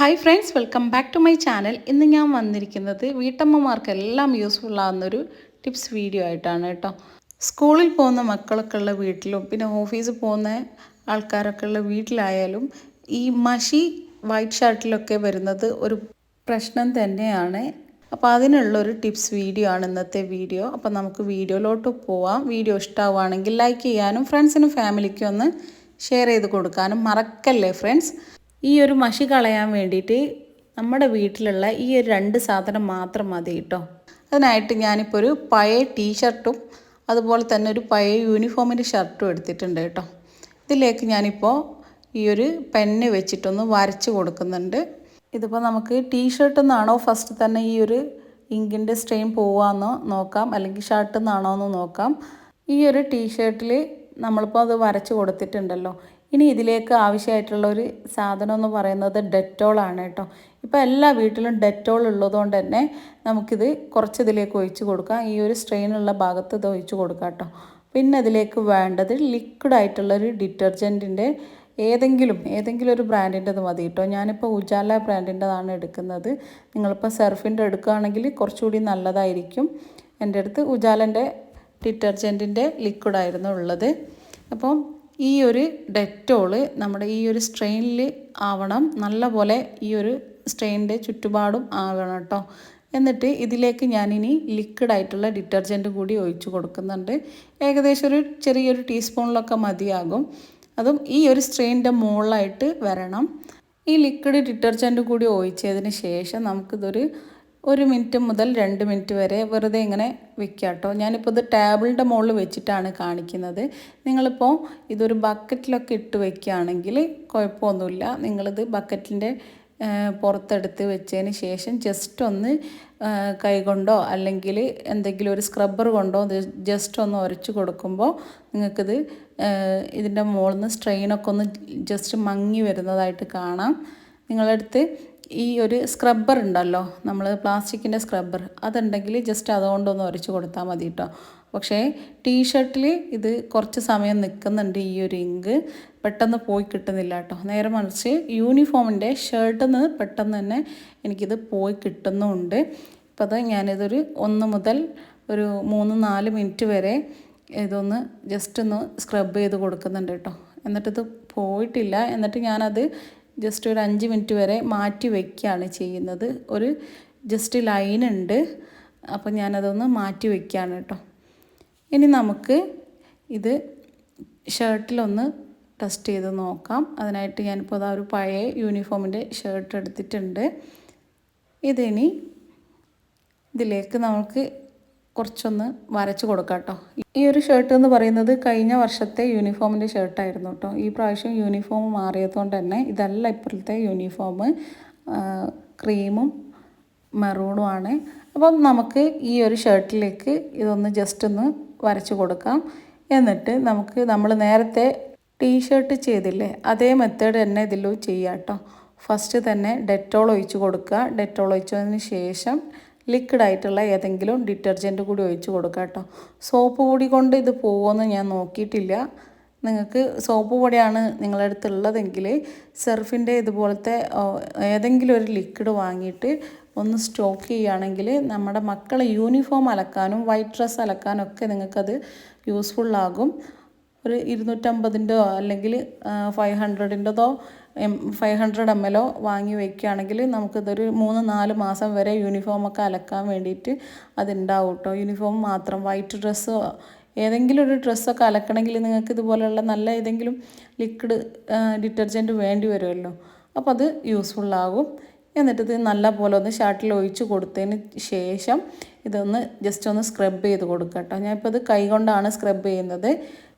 Hi friends, welcome back to my channel. ഇന്ന് ഞാൻ വന്നിരിക്കുന്നത് വീട്ടമ്മമാർക്കെല്ലാം യൂസ്ഫുൾ ആകുന്നൊരു ടിപ്സ് വീഡിയോ ആയിട്ടാണ് കേട്ടോ. സ്കൂളിൽ പോകുന്ന മക്കളൊക്കെ ഉള്ള വീട്ടിലും പിന്നെ ഓഫീസിൽ പോകുന്ന ആൾക്കാരൊക്കെ ഉള്ള വീട്ടിലായാലും ഈ മഷി വൈറ്റ് ഷർട്ടിലൊക്കെ വരുന്നത് ഒരു പ്രശ്നം തന്നെയാണ്. അപ്പോൾ അതിനുള്ളൊരു ടിപ്സ് വീഡിയോ ആണ് ഇന്നത്തെ വീഡിയോ. അപ്പോൾ നമുക്ക് വീഡിയോയിലോട്ട് പോവാം. വീഡിയോ ഇഷ്ടമാവുകയാണെങ്കിൽ ലൈക്ക് ചെയ്യാനും ഫ്രണ്ട്സിനും ഫാമിലിക്കും ഒന്ന് ഷെയർ ചെയ്ത് കൊടുക്കാനും മറക്കല്ലേ ഫ്രണ്ട്സ്. ഈ ഒരു മഷി കളയാൻ വേണ്ടിയിട്ട് നമ്മുടെ വീട്ടിലുള്ള ഈ ഒരു രണ്ട് സാധനം മാത്രം മതി കേട്ടോ. അതിനായിട്ട് ഞാനിപ്പോൾ ഒരു പഴയ ടീഷർട്ടും അതുപോലെ തന്നെ ഒരു പഴയ യൂണിഫോമിൻ്റെ ഷർട്ടും എടുത്തിട്ടുണ്ട് കേട്ടോ. ഇതിലേക്ക് ഞാനിപ്പോൾ ഈ ഒരു പെന്ന് വെച്ചിട്ടൊന്ന് വരച്ച് കൊടുക്കുന്നുണ്ട്. ഇതിപ്പോൾ നമുക്ക് ടീഷർട്ടിൽ നിന്നാണോ ഫസ്റ്റ് തന്നെ ഈ ഒരു ഇങ്കിൻ്റെ സ്ട്രെയിൻ പോവാമെന്നോ നോക്കാം, അല്ലെങ്കിൽ ഷർട്ടിൽ നിന്നാണോ എന്ന് നോക്കാം. ഈ ഒരു ടീഷർട്ടിൽ നമ്മളിപ്പോൾ അത് വരച്ച് കൊടുത്തിട്ടുണ്ടല്ലോ. ഇനി ഇതിലേക്ക് ആവശ്യമായിട്ടുള്ള ഒരു സാധനം എന്ന് പറയുന്നത് ഡെറ്റോളാണ് കേട്ടോ. ഇപ്പോൾ എല്ലാ വീട്ടിലും ഡെറ്റോൾ ഉള്ളതുകൊണ്ട് തന്നെ നമുക്കിത് കുറച്ച് ഇതിലേക്ക് ഒഴിച്ച് കൊടുക്കാം. ഈ ഒരു സ്ട്രെയിനുള്ള ഭാഗത്ത് ഇത് ഒഴിച്ച് കൊടുക്കാം കേട്ടോ. പിന്നെ ഇതിലേക്ക് വേണ്ടത് ലിക്വിഡായിട്ടുള്ളൊരു ഡിറ്റർജൻറ്റിൻ്റെ ഏതെങ്കിലും ഒരു ബ്രാൻഡിൻ്റെത് മതി കേട്ടോ. ഞാനിപ്പോൾ ഉജാല ബ്രാൻഡിൻ്റെതാണ് എടുക്കുന്നത്. നിങ്ങളിപ്പോൾ സർഫിൻ്റെ എടുക്കുകയാണെങ്കിൽ കുറച്ചുകൂടി നല്ലതായിരിക്കും. എൻ്റെ അടുത്ത് ഉജാലൻ്റെ ഡിറ്റർജൻറ്റിൻ്റെ ലിക്വിഡായിരുന്നു ഉള്ളത്. അപ്പം ഈ ഒരു ഡെറ്റോള് നമ്മുടെ ഈ ഒരു സ്ട്രെയിനിൽ ആവണം, നല്ലപോലെ ഈ ഒരു സ്ട്രെയിനിൻ്റെ ചുറ്റുപാടും ആവണം കേട്ടോ. എന്നിട്ട് ഇതിലേക്ക് ഞാനിനി ലിക്വിഡായിട്ടുള്ള ഡിറ്റർജൻറ്റ് കൂടി ഒഴിച്ച് കൊടുക്കുന്നുണ്ട്. ഏകദേശം ഒരു ചെറിയൊരു ടീസ്പൂണിലൊക്കെ മതിയാകും. അതും ഈ ഒരു സ്ട്രെയിനിൻ്റെ മുകളിലായിട്ട് വരണം. ഈ ലിക്വിഡ് ഡിറ്റർജൻറ്റ് കൂടി ഒഴിച്ചതിന് ശേഷം നമുക്കിതൊരു 1 മിനിറ്റ് മുതൽ 2 മിനിറ്റ് വരെ വെറുതെ ഇങ്ങനെ വെക്കുക കേട്ടോ. ഞാനിപ്പോൾ ഇത് ടേബിളിൻ്റെ മുകളിൽ വെച്ചിട്ടാണ് കാണിക്കുന്നത്. നിങ്ങളിപ്പോൾ ഇതൊരു ബക്കറ്റിലൊക്കെ ഇട്ട് വയ്ക്കുകയാണെങ്കിൽ കുഴപ്പമൊന്നുമില്ല. നിങ്ങളിത് ബക്കറ്റിൻ്റെ പുറത്തെടുത്ത് വെച്ചതിന് ശേഷം ജസ്റ്റ് ഒന്ന് കൈകൊണ്ടോ അല്ലെങ്കിൽ എന്തെങ്കിലും ഒരു സ്ക്രബ്ബർ കൊണ്ടോ ജസ്റ്റ് ഒന്ന് ഉരച്ച് കൊടുക്കുമ്പോൾ നിങ്ങൾക്കിത് ഇതിൻ്റെ മുകളിൽ നിന്ന് സ്ട്രെയിനൊക്കെ ഒന്ന് ജസ്റ്റ് മങ്ങി വരുന്നതായിട്ട് കാണാം. നിങ്ങളടുത്ത് ഈ ഒരു സ്ക്രബ്ബർ ഉണ്ടല്ലോ, നമ്മൾ പ്ലാസ്റ്റിക്കിൻ്റെ സ്ക്രബ്ബർ, അതുണ്ടെങ്കിൽ ജസ്റ്റ് അതുകൊണ്ടൊന്ന് ഉരച്ച് കൊടുത്താൽ മതി കേട്ടോ. പക്ഷേ ടീഷർട്ടിൽ ഇത് കുറച്ച് സമയം നിൽക്കുന്നുണ്ട്. ഈ ഒരു ഇങ്ക് പെട്ടെന്ന് പോയി കിട്ടുന്നില്ല കേട്ടോ. നേരെ മറിച്ച് യൂണിഫോമിൻ്റെ ഷർട്ടിൽ നിന്ന് പെട്ടെന്ന് തന്നെ എനിക്കിത് പോയി കിട്ടുന്നുമുണ്ട്. അപ്പോൾ അത് ഞാനിതൊരു 1 മുതൽ ഒരു 3-4 മിനിറ്റ് വരെ ഇതൊന്ന് ജസ്റ്റ് ഒന്ന് സ്ക്രബ് ചെയ്ത് കൊടുക്കുന്നുണ്ട് കേട്ടോ. എന്നിട്ടിത് പോയിട്ടില്ല. എന്നിട്ട് ഞാനത് ജസ്റ്റ് ഒരു 5 മിനിറ്റ് വരെ മാറ്റി വയ്ക്കുകയാണ് ചെയ്യുന്നത്. ഒരു ജസ്റ്റ് ലൈൻ ഉണ്ട്, അപ്പോൾ ഞാനതൊന്ന് മാറ്റി വയ്ക്കുകയാണ് കേട്ടോ. ഇനി നമുക്ക് ഇത് ഷർട്ടിലൊന്ന് ടെസ്റ്റ് ചെയ്ത് നോക്കാം. അതിനായിട്ട് ഞാനിപ്പോൾ അതാ ഒരു പഴയ യൂണിഫോമിൻ്റെ ഷർട്ട് എടുത്തിട്ടുണ്ട്. ഇതിനി ഇതിലേക്ക് നമുക്ക് കുറച്ചൊന്ന് വരച്ച് കൊടുക്കാം കേട്ടോ. ഈ ഒരു ഷർട്ട് എന്ന് പറയുന്നത് കഴിഞ്ഞ വർഷത്തെ യൂണിഫോമിൻ്റെ ഷർട്ടായിരുന്നു കേട്ടോ. ഈ പ്രാവശ്യം യൂണിഫോം മാറിയതുകൊണ്ട് തന്നെ ഇതല്ല ഇപ്പോഴത്തെ യൂണിഫോം, ക്രീമും മെറൂണും ആണ്. അപ്പം നമുക്ക് ഈ ഒരു ഷർട്ടിലേക്ക് ഇതൊന്ന് ജസ്റ്റ് ഒന്ന് വരച്ച് കൊടുക്കാം. എന്നിട്ട് നമ്മൾ നേരത്തെ ടീഷർട്ട് ചെയ്തില്ലേ, അതേ മെത്തേഡ് തന്നെ ഇതിലും ചെയ്യാം കേട്ടോ. ഫസ്റ്റ് തന്നെ ഡെറ്റോൾ ഒഴിച്ച് കൊടുക്കുക. ഡെറ്റോൾ ഒഴിച്ചതിന് ശേഷം ലിക്വിഡായിട്ടുള്ള ഏതെങ്കിലും ഡിറ്റർജൻറ്റ് കൂടി ഒഴിച്ച് കൊടുക്കുക കേട്ടോ. സോപ്പ് പൊടി കൊണ്ട് ഇത് പോകുമെന്ന് ഞാൻ നോക്കിയിട്ടില്ല. നിങ്ങൾക്ക് സോപ്പ് പൊടിയാണ് നിങ്ങളുടെ അടുത്തുള്ളതെങ്കിൽ സർഫിൻ്റെ ഇതുപോലത്തെ ഏതെങ്കിലും ഒരു ലിക്വിഡ് വാങ്ങിയിട്ട് ഒന്ന് സ്റ്റോക്ക് ചെയ്യുകയാണെങ്കിൽ നമ്മുടെ മക്കളെ യൂണിഫോം അലക്കാനും വൈറ്റ് ഡ്രസ്സ് അലക്കാനും ഒക്കെ നിങ്ങൾക്കത് യൂസ്ഫുള്ളാകും. ഒരു 250 അല്ലെങ്കിൽ 500 500 ml വാങ്ങി വയ്ക്കുകയാണെങ്കിൽ നമുക്കിതൊരു 3-4 മാസം വരെ യൂണിഫോമൊക്കെ അലക്കാൻ വേണ്ടിയിട്ട് അതുണ്ടാവും കേട്ടോ. യൂണിഫോം മാത്രം വൈറ്റ് ഡ്രസ്സോ ഏതെങ്കിലും ഒരു ഡ്രസ്സൊക്കെ അലക്കണമെങ്കിൽ നിങ്ങൾക്ക് ഇതുപോലെയുള്ള നല്ല ഏതെങ്കിലും ലിക്വിഡ് ഡിറ്റർജൻറ്റ് വേണ്ടി വരുമല്ലോ. അപ്പോൾ അത് യൂസ്ഫുള്ളാകും. എന്നിട്ടിത് നല്ല പോലെ ഒന്ന് ഷർട്ടിൽ ഒഴിച്ച് കൊടുത്തതിന് ശേഷം ഇതൊന്ന് ജസ്റ്റ് ഒന്ന് സ്ക്രബ് ചെയ്ത് കൊടുക്കുക കേട്ടോ. ഞാനിപ്പോൾ ഇത് കൈ കൊണ്ടാണ് സ്ക്രബ് ചെയ്യുന്നത്.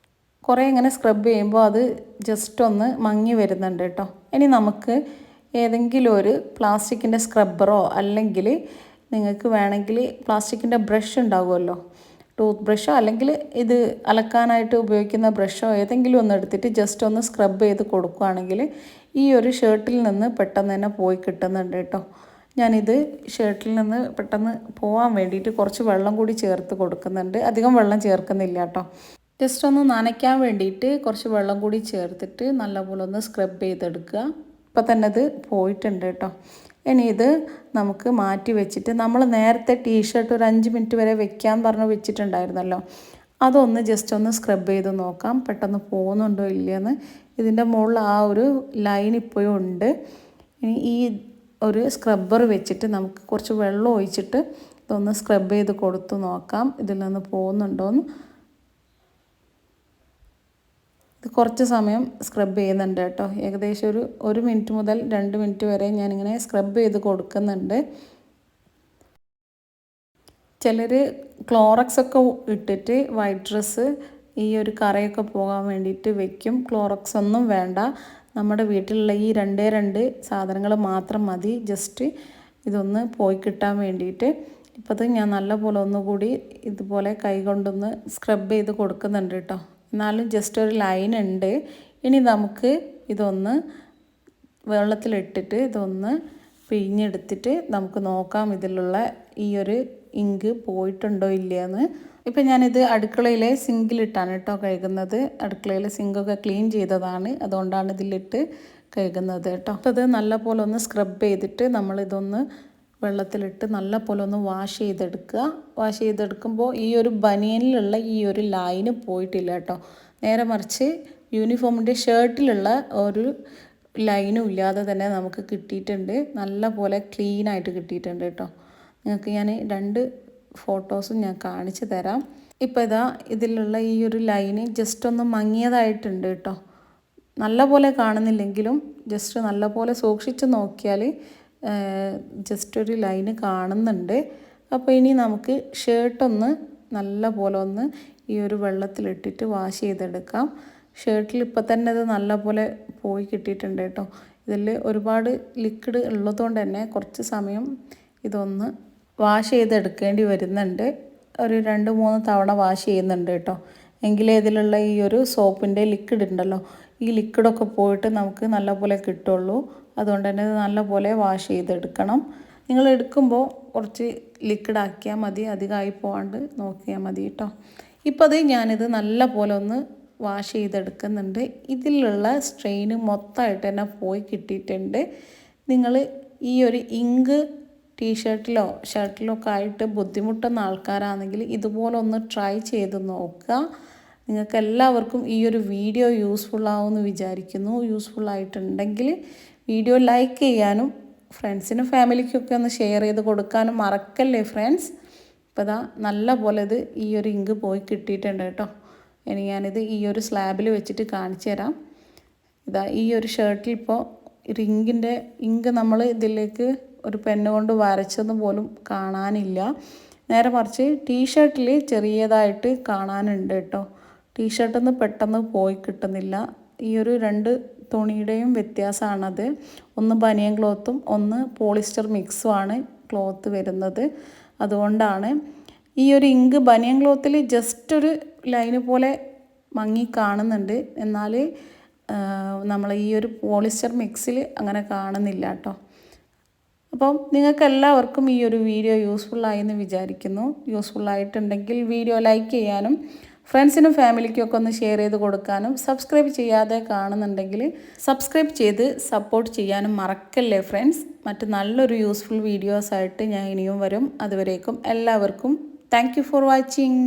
കുറേ ഇങ്ങനെ സ്ക്രബ് ചെയ്യുമ്പോൾ അത് ജസ്റ്റ് ഒന്ന് മങ്ങി വരുന്നുണ്ട് കേട്ടോ. ഇനി നമുക്ക് ഏതെങ്കിലും ഒരു പ്ലാസ്റ്റിക്കിൻ്റെ സ്ക്രബ്ബറോ അല്ലെങ്കിൽ നിങ്ങൾക്ക് വേണമെങ്കിൽ പ്ലാസ്റ്റിക്കിൻ്റെ ബ്രഷ് ഉണ്ടാകുമല്ലോ, ടൂത്ത് ബ്രഷോ അല്ലെങ്കിൽ ഇത് അലക്കാനായിട്ട് ഉപയോഗിക്കുന്ന ബ്രഷോ ഏതെങ്കിലും ഒന്ന് എടുത്തിട്ട് ജസ്റ്റ് ഒന്ന് സ്ക്രബ് ചെയ്ത് കൊടുക്കുകയാണെങ്കിൽ ഈ ഒരു ഷർട്ടിൽ നിന്ന് പെട്ടെന്ന് തന്നെ പോയി കിട്ടുന്നുണ്ട് കേട്ടോ. ഞാനിത് ഷർട്ടിൽ നിന്ന് പെട്ടെന്ന് പോകാൻ വേണ്ടിയിട്ട് കുറച്ച് വെള്ളം കൂടി ചേർത്ത് കൊടുക്കുന്നുണ്ട്. അധികം വെള്ളം ചേർക്കുന്നില്ല കേട്ടോ. ജസ്റ്റ് ഒന്ന് നനയ്ക്കാൻ വേണ്ടിയിട്ട് കുറച്ച് വെള്ളം കൂടി ചേർത്തിട്ട് നല്ലപോലെ ഒന്ന് സ്ക്രബ് ചെയ്തെടുക്കുക. ഇപ്പം തന്നെ ഇത് പോയിട്ടുണ്ട് കേട്ടോ. ഇനി ഇത് നമുക്ക് മാറ്റി വെച്ചിട്ട് നമ്മൾ നേരത്തെ ടീഷർട്ട് ഒരു 5 മിനിറ്റ് വരെ വെക്കാൻ പറഞ്ഞ് വെച്ചിട്ടുണ്ടായിരുന്നല്ലോ, അതൊന്ന് ജസ്റ്റ് ഒന്ന് സ്ക്രബ് ചെയ്ത് നോക്കാം പെട്ടെന്ന് പോകുന്നുണ്ടോ ഇല്ലയെന്ന്. ഇതിൻ്റെ മുകളിൽ ആ ഒരു ലൈൻ ഇപ്പോഴും ഉണ്ട്. ഇനി ഈ ഒരു സ്ക്രബ്ബർ വെച്ചിട്ട് നമുക്ക് കുറച്ച് വെള്ളം ഒഴിച്ചിട്ട് ഇതൊന്ന് സ്ക്രബ് ചെയ്ത് കൊടുത്ത് നോക്കാം ഇതിൽ നിന്ന് പോകുന്നുണ്ടോയെന്ന്. ഇത് കുറച്ച് സമയം സ്ക്രബ് ചെയ്യുന്നുണ്ട് കേട്ടോ. ഏകദേശം ഒരു 1 മിനിറ്റ് മുതൽ 2 മിനിറ്റ് വരെ ഞാനിങ്ങനെ സ്ക്രബ് ചെയ്ത് കൊടുക്കുന്നുണ്ട്. ചിലർ ക്ലോറക്സ് ഒക്കെ ഇട്ടിട്ട് വൈറ്റ് ഡ്രസ്സ് ഈ ഒരു കറയൊക്കെ പോകാൻ വേണ്ടിയിട്ട് വെക്കും. ക്ലോറക്സ് ഒന്നും വേണ്ട, നമ്മുടെ വീട്ടിലുള്ള ഈ 2 സാധനങ്ങൾ മാത്രം മതി ജസ്റ്റ് ഇതൊന്ന് പോയി കിട്ടാൻ വേണ്ടിയിട്ട്. ഇപ്പോൾ അത് ഞാൻ നല്ലപോലെ ഒന്നുകൂടി ഇതുപോലെ കൈ കൊണ്ടൊന്ന് സ്ക്രബ് ചെയ്ത് കൊടുക്കുന്നുണ്ട് കേട്ടോ. എന്നാലും ജസ്റ്റ് ഒരു ലൈൻ ഉണ്ട്. ഇനി നമുക്ക് ഇതൊന്ന് വെള്ളത്തിലിട്ടിട്ട് ഇതൊന്ന് പിഴിഞ്ഞെടുത്തിട്ട് നമുക്ക് നോക്കാം ഇതിലുള്ള ഈ ഒരു ഇങ്ക് പോയിട്ടുണ്ടോ ഇല്ലയെന്ന്. ഇപ്പം ഞാനിത് അടുക്കളയിലെ സിങ്കിലിട്ടാണ് കേട്ടോ കഴുകുന്നത്. അടുക്കളയിലെ സിങ്കൊക്കെ ക്ലീൻ ചെയ്തതാണ്, അതുകൊണ്ടാണ് ഇതിലിട്ട് കഴുകുന്നത് കേട്ടോ. അപ്പോൾ ഇത് നല്ലപോലെ ഒന്ന് സ്ക്രബ് ചെയ്തിട്ട് നമ്മളിതൊന്ന് വെള്ളത്തിലിട്ട് നല്ലപോലെ ഒന്ന് വാഷ് ചെയ്തെടുക്കുക. വാഷ് ചെയ്തെടുക്കുമ്പോൾ ഈ ഒരു ബനിയനിലുള്ള ഈ ഒരു ലൈന് പോയിട്ടില്ല കേട്ടോ. നേരെ മറിച്ച് യൂണിഫോമിൻ്റെ ഷർട്ടിലുള്ള ഒരു ലൈനും ഇല്ലാതെ തന്നെ നമുക്ക് കിട്ടിയിട്ടുണ്ട്. നല്ല പോലെ ക്ലീനായിട്ട് കിട്ടിയിട്ടുണ്ട് കേട്ടോ. നിങ്ങൾക്ക് ഞാൻ 2 ഫോട്ടോസും ഞാൻ കാണിച്ചു തരാം. ഇപ്പോൾ ഇതാ ഇതിലുള്ള ഈ ഒരു ലൈന് ജസ്റ്റ് ഒന്ന് മങ്ങിയതായിട്ടുണ്ട് കേട്ടോ. നല്ല പോലെ കാണുന്നില്ലെങ്കിലും ജസ്റ്റ് നല്ല പോലെ സൂക്ഷിച്ച് നോക്കിയാൽ ജസ്റ്റ് ഒരു ലൈന് കാണുന്നുണ്ട്. അപ്പോൾ ഇനി നമുക്ക് ഷർട്ടൊന്ന് നല്ല പോലെ ഒന്ന് ഈ ഒരു വെള്ളത്തിലിട്ടിട്ട് വാഷ് ചെയ്തെടുക്കാം. ഷർട്ടിൽ ഇപ്പോൾ തന്നെ ഇത് നല്ല പോലെ പോയി കിട്ടിയിട്ടുണ്ട് കേട്ടോ. ഇതിൽ ഒരുപാട് ലിക്വിഡ് ഉള്ളതുകൊണ്ട് തന്നെ കുറച്ച് സമയം ഇതൊന്ന് വാഷ് ചെയ്തെടുക്കേണ്ടി വരുന്നുണ്ട്. ഒരു 2-3 തവണ വാഷ് ചെയ്യുന്നുണ്ട് കേട്ടോ. എങ്കിലേ ഇതിലുള്ള ഈ ഒരു സോപ്പിൻ്റെ ലിക്വിഡ് ഉണ്ടല്ലോ, ഈ ലിക്വിഡൊക്കെ പോയിട്ട് നമുക്ക് നല്ലപോലെ കിട്ടുള്ളൂ. അതുകൊണ്ട് തന്നെ ഇത് നല്ലപോലെ വാഷ് ചെയ്തെടുക്കണം. നിങ്ങൾ എടുക്കുമ്പോൾ കുറച്ച് ലിക്വിഡ് ആക്കിയാൽ മതി, അധികമായി പോകാണ്ട് നോക്കിയാൽ മതി കേട്ടോ. ഇപ്പോൾ അത് ഞാനിത് നല്ല പോലെ ഒന്ന് വാഷ് ചെയ്തെടുക്കുന്നുണ്ട്. ഇതിലുള്ള സ്ട്രെയിന് മൊത്തമായിട്ട് തന്നെ പോയി കിട്ടിയിട്ടുണ്ട്. നിങ്ങൾ ഈ ഒരു ഇങ്ക് ടീഷർട്ടിലോ ഷർട്ടിലോ ഒക്കെ ആയിട്ട് ബുദ്ധിമുട്ടുന്ന ആൾക്കാരാണെങ്കിൽ ഇതുപോലെ ഒന്ന് ട്രൈ ചെയ്ത് നോക്കുക. നിങ്ങൾക്ക് എല്ലാവർക്കും ഈ ഒരു വീഡിയോ യൂസ്ഫുൾ ആവുമെന്ന് വിചാരിക്കുന്നു. യൂസ്ഫുൾ ആയിട്ടുണ്ടെങ്കിൽ വീഡിയോ ലൈക്ക് ചെയ്യാനും ഫ്രണ്ട്സിനും ഫാമിലിക്കൊക്കെ ഒന്ന് ഷെയർ ചെയ്ത് കൊടുക്കാനും മറക്കല്ലേ ഫ്രണ്ട്സ്. ഇപ്പോൾ ഇതാ നല്ല പോലെ ഇത് ഈ ഒരു ഇങ്ക് പോയി കിട്ടിയിട്ടുണ്ട് കേട്ടോ. ഇനി ഞാനിത് ഈ ഒരു സ്ലാബിൽ വെച്ചിട്ട് കാണിച്ചു തരാം. ഇതാ ഈ ഒരു ഷർട്ടിൽ ഇപ്പോൾ ഇങ്കിൻ്റെ ഇങ്ക് നമ്മൾ ഇതിലേക്ക് ഒരു പെന്ന് കൊണ്ട് വരച്ചെന്ന് പോലും കാണാനില്ല. നേരെ മറിച്ച് ടീഷർട്ടിൽ ചെറിയതായിട്ട് കാണാനുണ്ട് കേട്ടോ. ടീഷർട്ടിൽ നിന്ന് പെട്ടെന്ന് പോയി കിട്ടുന്നില്ല. ഈ ഒരു 2 തുണിയുടെയും വ്യത്യാസമാണത്. ഒന്ന് ബനിയൻ ക്ലോത്തും ഒന്ന് പോളിസ്റ്റർ മിക്സുമാണ് ക്ലോത്ത് വരുന്നത്. അതുകൊണ്ടാണ് ഈ ഒരു ഇങ്ക് ബനിയൻ ക്ലോത്തിൽ ജസ്റ്റ് ഒരു ലൈന് പോലെ മങ്ങി കാണുന്നുണ്ട്. എന്നാൽ നമ്മൾ ഈ ഒരു പോളിസ്റ്റർ മിക്സിൽ അങ്ങനെ കാണുന്നില്ല കേട്ടോ. അപ്പം നിങ്ങൾക്ക് എല്ലാവർക്കും ഈ ഒരു വീഡിയോ യൂസ്ഫുള്ളായി എന്ന് വിചാരിക്കുന്നു. യൂസ്ഫുള്ളായിട്ടുണ്ടെങ്കിൽ വീഡിയോ ലൈക്ക് ചെയ്യാനും ഫ്രണ്ട്സിനും ഫാമിലിക്കും ഒക്കെ ഒന്ന് ഷെയർ ചെയ്ത് കൊടുക്കാനും സബ്സ്ക്രൈബ് ചെയ്യാതെ കാണുന്നുണ്ടെങ്കിൽ സബ്സ്ക്രൈബ് ചെയ്ത് സപ്പോർട്ട് ചെയ്യാനും മറക്കല്ലേ ഫ്രണ്ട്സ്. മറ്റ് നല്ലൊരു യൂസ്ഫുൾ വീഡിയോസായിട്ട് ഞാൻ ഇനിയും വരും. അതുവരേക്കും എല്ലാവർക്കും താങ്ക് യു ഫോർ വാച്ചിങ്.